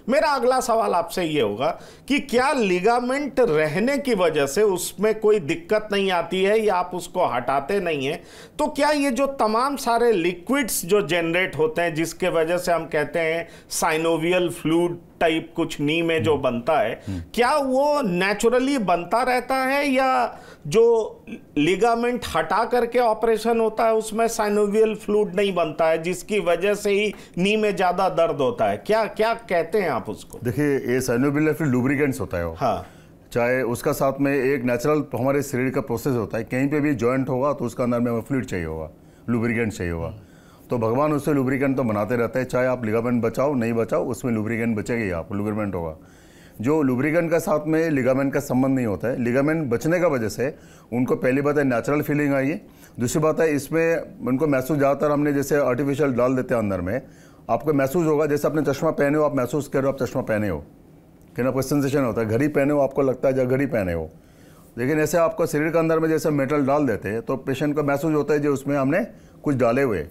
मेरा अगला सवाल आपसे ये होगा कि क्या लिगामेंट रहने की वजह से उसमें कोई दिक्कत नहीं आती है या आप उसको हटाते नहीं हैं, तो क्या ये जो तमाम सारे लिक्विड्स जो जनरेट होते हैं जिसके वजह से हम कहते हैं साइनोवियल फ्लूइड टाइप कुछ नी में जो बनता है, क्या वो नेचुरली बनता रहता है या जो लिगामेंट हटा करके ऑपरेशन होता है उसमें साइनोवियल फ्लूइड नहीं बनता है जिसकी वजह से ही नी में ज्यादा दर्द होता है? क्या क्या कहते हैं आप उसको? देखिए, ये साइनोवियल फ्लूइड लुब्रिकेंट्स होता है वो। हाँ, चाहे उसका साथ में एक नेचुरल हमारे शरीर का प्रोसेस होता है, कहीं पे भी जॉइंट होगा तो उसका अंदर में हमें फ्लूइड चाहिए होगा, लुब्रिकेंट चाहिए होगा। तो भगवान उससे लुब्रिकेंट तो बनाते रहते हैं, चाहे आप लिगामेंट बचाओ नहीं बचाओ उसमें लुब्रिकेंट बचेगा ही, आप लुब्रिकेंट होगा। जो लुब्रिकेंट का साथ में लिगामेंट का संबंध नहीं होता है, लिगामेंट बचने का वजह से उनको पहली बात है नेचुरल फीलिंग आई है, दूसरी बात है इसमें उनको महसूस ज़्यादातर हमने जैसे आर्टिफिशियल डाल देते हैं अंदर में, आपको महसूस होगा जैसे आपने चश्मा पहने हो, आप महसूस कर रहे हो आप चश्मा पहने हो, लेकिन आपको सेंसेशन होता है। घड़ी पहने हो आपको लगता है जब घड़ी पहने हो, लेकिन ऐसे आपको शरीर के अंदर में जैसे मेटल डाल देते हैं तो पेशेंट को महसूस होता है जो उसमें हमने कुछ डाले हुए।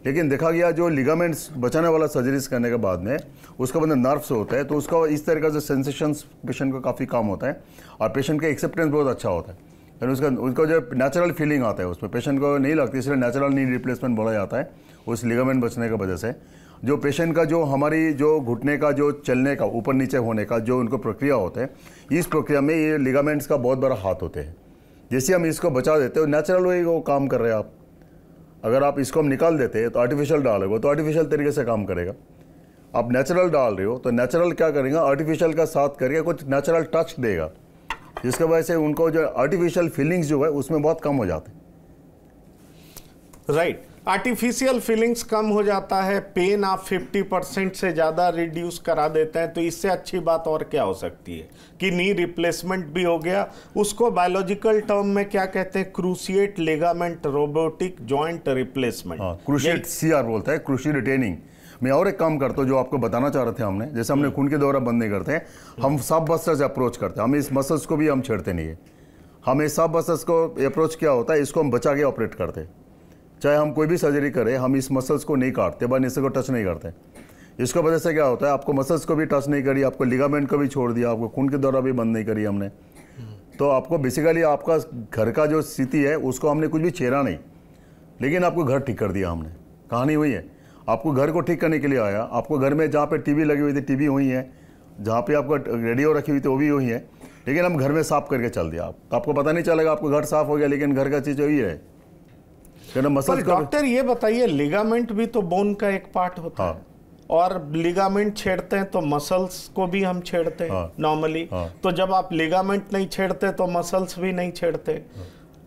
लेकिन देखा गया जो लिगामेंट्स बचाने वाला सर्जरीज करने के बाद में उसका बंदा नर्व्स होता है तो उसका इस तरह का जो सेंसेशंस पेशेंट को काफ़ी कम होता है और पेशेंट का एक्सेप्टेंस बहुत अच्छा होता है, यानी उसका जो नेचुरल फीलिंग आता है उसमें पेशेंट को नहीं लगती, इसलिए नेचुरल नी रिप्लेसमेंट बोला जाता है उस लिगामेंट बचने की वजह से। जो पेशेंट का जो हमारी जो घुटने का जो चलने का ऊपर नीचे होने का जो उनको प्रक्रिया होता है, इस प्रक्रिया में ये लिगामेंट्स का बहुत बड़ा हाथ होते हैं। जैसे हम इसको बचा देते हो नेचुरल वही वो काम कर रहे हैं आप, अगर आप इसको हम निकाल देते हैं तो आर्टिफिशियल डालोगे तो आर्टिफिशियल तरीके से काम करेगा। आप नेचुरल डाल रहे हो तो नेचुरल क्या करेगा, आर्टिफिशियल का साथ करके कुछ नेचुरल टच देगा, जिसकी वजह से उनको जो आर्टिफिशियल फीलिंग्स जो है उसमें बहुत कम हो जाते हैं। राइट, आर्टिफिशियल फीलिंग्स कम हो जाता है, पेन आप 50% से ज़्यादा रिड्यूस करा देते हैं, तो इससे अच्छी बात और क्या हो सकती है कि नी रिप्लेसमेंट भी हो गया। उसको बायोलॉजिकल टर्म में क्या कहते हैं? Cruciate ligament robotic joint replacement. Cruciate CR बोलता है, क्रूशिएट रिटेनिंग। मैं और एक काम करता हूँ जो आपको बताना चाह रहे थे हमने, जैसे हमने खून के दौरा बंद नहीं करते हैं, हम सब बस्टर से अप्रोच करते हैं, हम इस मसल्स को भी हम छेड़ते नहीं है। हम इस सब बस्टर्स को अप्रोच क्या होता है, इसको हम बचा के ऑपरेट करते हैं। चाहे हम कोई भी सर्जरी करें हम इस मसल्स को नहीं काटते, बस इसको टच नहीं करते। इसको वजह से क्या होता है, आपको मसल्स को भी टच नहीं करी, आपको लिगामेंट को भी छोड़ दिया, आपको खून के दौरा भी बंद नहीं करी हमने, तो आपको बेसिकली आपका घर का जो स्थिति है उसको हमने कुछ भी छेड़ा नहीं, लेकिन आपको घर ठीक कर दिया हमने। कहानी हुई है, आपको घर को ठीक करने के लिए आया, आपको घर में जहाँ पे टीवी लगी हुई थी टीवी हुई है, जहाँ पे आपको रेडियो रखी हुई थी वो भी हुई है, लेकिन हम घर में साफ करके चल दिया आप, तो आपको पता नहीं चलेगा आपको घर साफ हो गया, लेकिन घर का चीज़ वही है। डॉक्टर ये बताइए, लिगामेंट भी तो बोन का एक पार्ट होता है और लिगामेंट छेड़ते हैं तो मसल्स को भी हम छेड़ते हैं नॉर्मली। तो जब आप लिगामेंट नहीं छेड़ते तो मसल्स भी नहीं छेड़ते,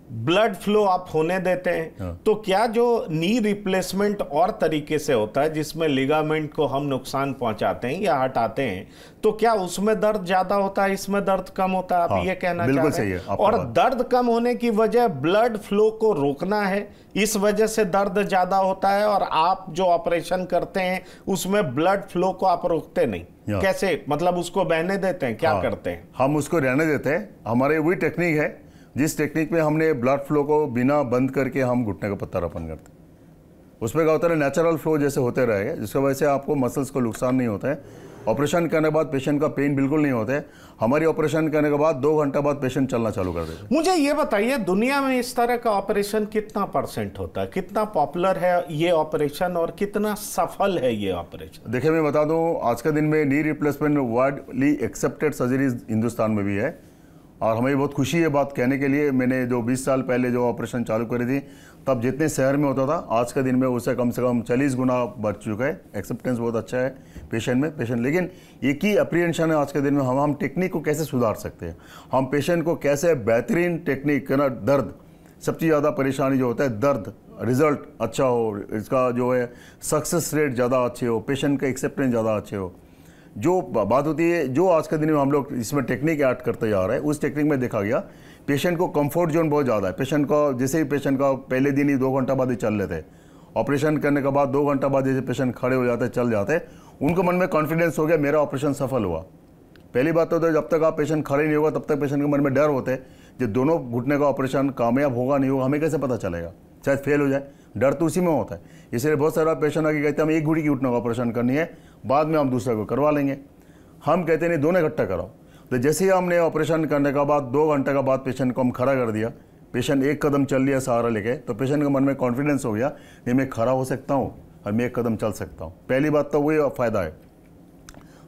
ब्लड फ्लो आप होने देते हैं। तो क्या जो नी रिप्लेसमेंट और तरीके से होता है जिसमें लिगामेंट को हम नुकसान पहुंचाते हैं या हटाते हैं, तो क्या उसमें दर्द ज्यादा होता है, इसमें दर्द कम होता है? आप ये कहना चाह रहे हैं? और दर्द कम होने की वजह ब्लड फ्लो को रोकना है, इस वजह से दर्द ज्यादा होता है, और आप जो ऑपरेशन करते हैं उसमें ब्लड फ्लो को आप रोकते नहीं। कैसे, मतलब उसको बहने देते हैं? क्या करते हैं? हम उसको रहने देते हैं। हमारे वही टेक्निक है जिस टेक्निक में हमने ब्लड फ्लो को बिना बंद करके हम घुटने का प्रत्यारोपण करते हैं। उसमें क्या होता है, नेचुरल फ्लो जैसे होते रहेगा, जिसकी वजह से आपको मसल्स को नुकसान नहीं होता है। ऑपरेशन करने के बाद पेशेंट का पेन बिल्कुल नहीं होता है। हमारी ऑपरेशन करने के बाद 2 घंटा बाद पेशेंट चलना चालू कर देते हैं। मुझे ये बताइए, दुनिया में इस तरह का ऑपरेशन कितना % होता है, कितना पॉपुलर है ये ऑपरेशन और कितना सफल है ये ऑपरेशन? देखिए, मैं बता दूं, आज के दिन में knee replacement widely accepted surgeries Hindustan में भी है, और हमें बहुत खुशी है बात कहने के लिए। मैंने जो 20 साल पहले जो ऑपरेशन चालू करी थी तब जितने शहर में होता था, आज के दिन में उसे कम से कम 40 गुना बढ़ चुका है। एक्सेप्टेंस बहुत अच्छा है पेशेंट। लेकिन एक ही अप्रीहेंशन है आज के दिन में, हम टेक्निक को कैसे सुधार सकते हैं, हम पेशेंट को कैसे बेहतरीन टेक्निक ना, दर्द सबसे ज़्यादा परेशानी जो होता है, दर्द रिजल्ट अच्छा हो, इसका जो है सक्सेस रेट ज़्यादा अच्छे हो, पेशेंट का एक्सेप्टेंस ज़्यादा अच्छे हो। जो बात होती है, जो आज के दिन में हम लोग इसमें टेक्निक ऐड करते जा रहे हैं, उस टेक्निक में देखा गया पेशेंट को कंफर्ट जोन बहुत ज़्यादा है। पेशेंट को जैसे ही पेशेंट का पहले दिन ही 2 घंटा बाद ही चल लेते, ऑपरेशन करने के बाद 2 घंटा बाद जैसे पेशेंट खड़े हो जाते, चल जाते, उनको मन में कॉन्फिडेंस हो गया मेरा ऑपरेशन सफल हुआ। पहली बात तो जब तक आप पेशेंट खड़े नहीं होगा तब तक पेशेंट के मन में डर होते हैं, जो दोनों घुटने का ऑपरेशन कामयाब होगा नहीं होगा हमें कैसे पता चलेगा, शायद फेल हो जाए, डर तो उसी में होता है। इसलिए बहुत सारा पेशेंट आके कहते हैं हम एक घुड़ी की घुटने का ऑपरेशन करनी है, बाद में हम दूसरे को करवा लेंगे। हम कहते नहीं दोनों इकट्ठा कराओ। तो जैसे ही हमने ऑपरेशन करने का बाद 2 घंटे का बाद पेशेंट को हम खड़ा कर दिया, पेशेंट एक कदम चल लिया सहारा लेके, तो पेशेंट के मन में कॉन्फिडेंस हो गया, नहीं मैं खड़ा हो सकता हूँ और मैं एक कदम चल सकता हूँ। पहली बात तो वही फ़ायदा है।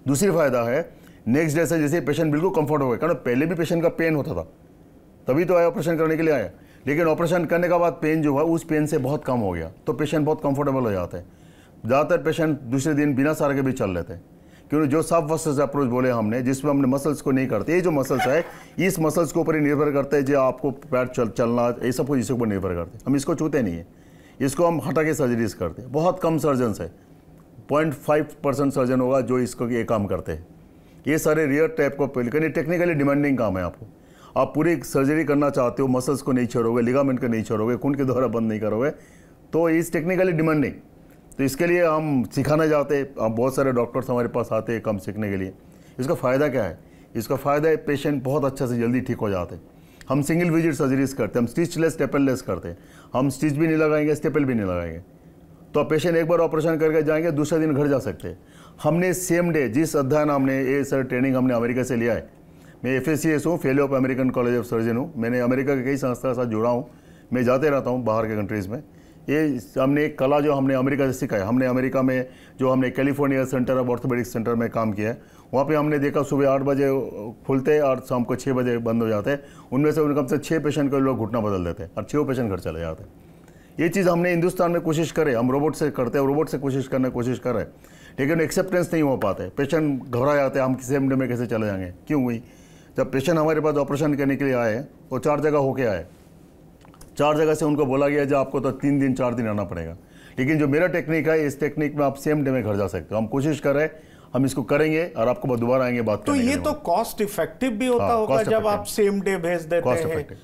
दूसरी फ़ायदा है नेक्स्ट डे से जैसे पेशेंट बिल्कुल कंफर्ट हो गया, कारण पहले भी पेशेंट का पेन होता था, तभी तो आया ऑपरेशन करने के लिए आया, लेकिन ऑपरेशन करने के बाद पेन जो हुआ उस पेन से बहुत कम हो गया, तो पेशेंट बहुत कंफर्टेबल हो जाता है। ज़्यादातर पेशेंट दूसरे दिन बिना सहारे के भी चल लेते हैं, क्योंकि जो सब मसल्स अप्रोच बोले हमने, जिसमें हमने मसल्स को नहीं करते, ये जो मसल्स है इस मसल्स के ऊपर ही निर्भर करते हैं, जो आपको पैर चलना ये सब कुछ इसके ऊपर निर्भर करते हैं। हम इसको छूते नहीं है, इसको हम हटा के सर्जरीज करते हैं। बहुत कम सर्जन्स है, 0.5% सर्जन होगा जो इसको ये काम करते हैं। ये सारे रियर टाइप को लेकिन टेक्निकली डिमांडिंग काम है। आपको आप पूरी सर्जरी करना चाहते हो, मसल्स को नहीं छोड़ोगे, लिगामेंट को नहीं छोड़ोगे, खून के द्वारा बंद नहीं करोगे, तो इस टेक्निकली डिमांडिंग, तो इसके लिए हम सिखाने जाते हैं। अब बहुत सारे डॉक्टर्स हमारे पास आते हैं काम सीखने के लिए। इसका फ़ायदा क्या है? इसका फ़ायदा है पेशेंट बहुत अच्छा से जल्दी ठीक हो जाते हैं। हम सिंगल विजिट सर्जरीज करते हैं, हम स्टिचलेस स्टेपललेस करते हैं, हम स्टिच भी नहीं लगाएंगे, स्टेपल भी नहीं लगाएंगे, तो पेशेंट एक बार ऑपरेशन करके जाएंगे, दूसरे दिन घर जा सकते हैं। हमने सेम डे जिस अध्ययन हमने ये सर ट्रेनिंग हमने अमेरिका से लिया है, मैं FACS हूँ, fellow of American college of surgeon हूँ, मैंने अमेरिका के कई संस्था के साथ जुड़ा हूँ, मैं जाते रहता हूँ बाहर के कंट्रीज़ में। ये हमने एक कला जो हमने अमेरिका से सीखा है, हमने अमेरिका में जो हमने California centre of orthopaedic centre में काम किया है, वहाँ पे हमने देखा सुबह 8 बजे खुलते हैं और शाम को 6 बजे बंद हो जाते हैं। उनमें से कम से 6 पेशेंट को लोग घुटना बदल देते हैं और 6 पेशेंट घर चले जाते हैं। ये चीज़ हमने हिंदुस्तान में कोशिश करे, हम रोबोट से करते हैं, रोबोट से कोशिश कर रहे हैं, लेकिन एक्सेप्टेंस नहीं हो पाते। पेशेंट घबरा जाते हैं, हम सेम डे में कैसे चले जाएंगे। क्यों हुई? जब पेशेंट हमारे पास ऑपरेशन करने के लिए आए तो 4 जगह होके आए, 4 जगह से उनको बोला गया जो आपको तो 3 दिन 4 दिन आना पड़ेगा, लेकिन जो मेरा टेक्निक है इस टेक्निक में आप सेम डे में घर जा सकते हो। हम कोशिश कर रहे हैं, हम इसको करेंगे और आपको दोबारा आएंगे बात तो करने ये तो कॉस्ट इफेक्टिव भी होता होगा जब आप सेम डे भेज देते हैं,